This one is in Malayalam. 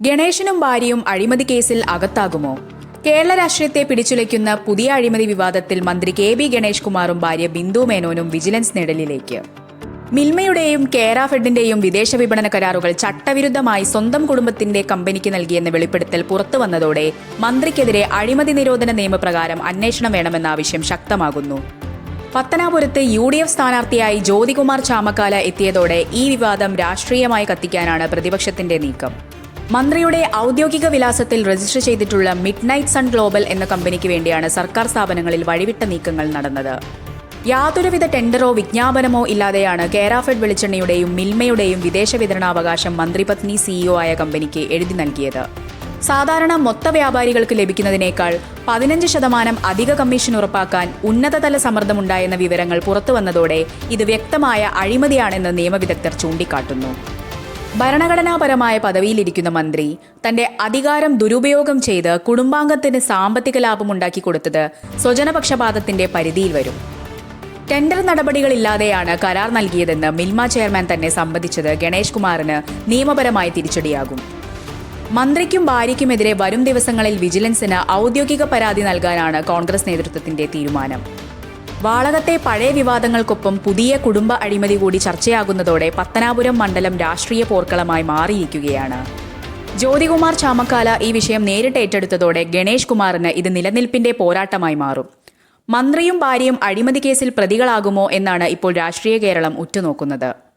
ഗണേശനും ഭാര്യയും അഴിമതി കേസിൽ അകത്താകുമോ? കേരള രാഷ്ട്രീയത്തെ പിടിച്ചുലയ്ക്കുന്ന പുതിയ അഴിമതി വിവാദത്തിൽ മന്ത്രി കെ.ബി. ഗണേഷ് കുമാറും ഭാര്യ ബിന്ദു മേനോനും വിജിലൻസ് നിഴലിലേക്ക്. മിൽമയുടെയും കേരാഫെഡിന്റെയും വിദേശ വിപണന കരാറുകൾ ചട്ടവിരുദ്ധമായി സ്വന്തം കുടുംബത്തിന്റെ കമ്പനിക്ക് നൽകിയെന്ന വെളിപ്പെടുത്തൽ പുറത്തുവന്നതോടെ മന്ത്രിക്കെതിരെ അഴിമതി നിരോധന നിയമപ്രകാരം അന്വേഷണം വേണമെന്ന ആവശ്യം ശക്തമാകുന്നു. പത്തനാപുരത്ത് UDF സ്ഥാനാർത്ഥിയായി ജ്യോതികുമാർ ചാമക്കാല എത്തിയതോടെ ഈ വിവാദം രാഷ്ട്രീയമായി കത്തിക്കാനാണ് പ്രതിപക്ഷത്തിന്റെ നീക്കം. മന്ത്രിയുടെ ഔദ്യോഗിക വിലാസത്തിൽ രജിസ്റ്റർ ചെയ്തിട്ടുള്ള മിഡ് നൈറ്റ് സൺ ഗ്ലോബൽ എന്ന കമ്പനിക്ക് വേണ്ടിയാണ് സർക്കാർ സ്ഥാപനങ്ങളിൽ വഴിവിട്ട നീക്കങ്ങൾ നടന്നത്. യാതൊരുവിധ ടെൻഡറോ വിജ്ഞാപനമോ ഇല്ലാതെയാണ് കേരാഫെഡ് വെളിച്ചെണ്ണയുടെയും മിൽമയുടെയും വിദേശ വിതരണാവകാശം മന്ത്രിപത്നി CEO ആയ കമ്പനിക്ക് എഴുതി നൽകിയത്. സാധാരണ മൊത്ത വ്യാപാരികൾക്ക് ലഭിക്കുന്നതിനേക്കാൾ 15% അധിക കമ്മീഷൻ ഉറപ്പാക്കാൻ ഉന്നതതല സമ്മർദ്ദമുണ്ടായെന്ന വിവരങ്ങൾ പുറത്തുവന്നതോടെ ഇത് വ്യക്തമായ അഴിമതിയാണെന്ന് നിയമവിദഗ്ധർ ചൂണ്ടിക്കാട്ടുന്നു. ഭരണഘടനാപരമായ പദവിയിലിരിക്കുന്ന മന്ത്രി തന്റെ അധികാരം ദുരുപയോഗം ചെയ്ത് കുടുംബാംഗത്തിന് സാമ്പത്തിക ലാഭമുണ്ടാക്കി കൊടുത്തത് സ്വജനപക്ഷപാതത്തിന്റെ പരിധിയിൽ വരും. ടെൻഡർ നടപടികളില്ലാതെയാണ് കരാർ നൽകിയതെന്ന് മിൽമ ചെയർമാൻ തന്നെ സമ്മതിച്ചത് ഗണേഷ് കുമാറിന് നിയമപരമായി തിരിച്ചടിയാകും. മന്ത്രിക്കും ഭാര്യയ്ക്കുമെതിരെ വരും ദിവസങ്ങളിൽ വിജിലൻസിന് ഔദ്യോഗിക പരാതി നൽകാനാണ് കോൺഗ്രസ് നേതൃത്വത്തിന്റെ തീരുമാനം. വാളകത്തെ പഴയ വിവാദങ്ങൾക്കൊപ്പം പുതിയ കുടുംബ അഴിമതി കൂടി ചർച്ചയാകുന്നതോടെ പത്തനാപുരം മണ്ഡലം രാഷ്ട്രീയ പോർക്കളമായി മാറിയിരിക്കുകയാണ്. ജ്യോതികുമാർ ചാമക്കാല ഈ വിഷയം നേരിട്ട് ഏറ്റെടുത്തതോടെ ഗണേഷ് കുമാറിന് ഇത് നിലനിൽപ്പിന്റെ പോരാട്ടമായി മാറും. മന്ത്രിയും ഭാര്യയും അഴിമതി കേസിൽ പ്രതികളാകുമോ എന്നാണ് ഇപ്പോൾ രാഷ്ട്രീയ കേരളം ഉറ്റുനോക്കുന്നത്.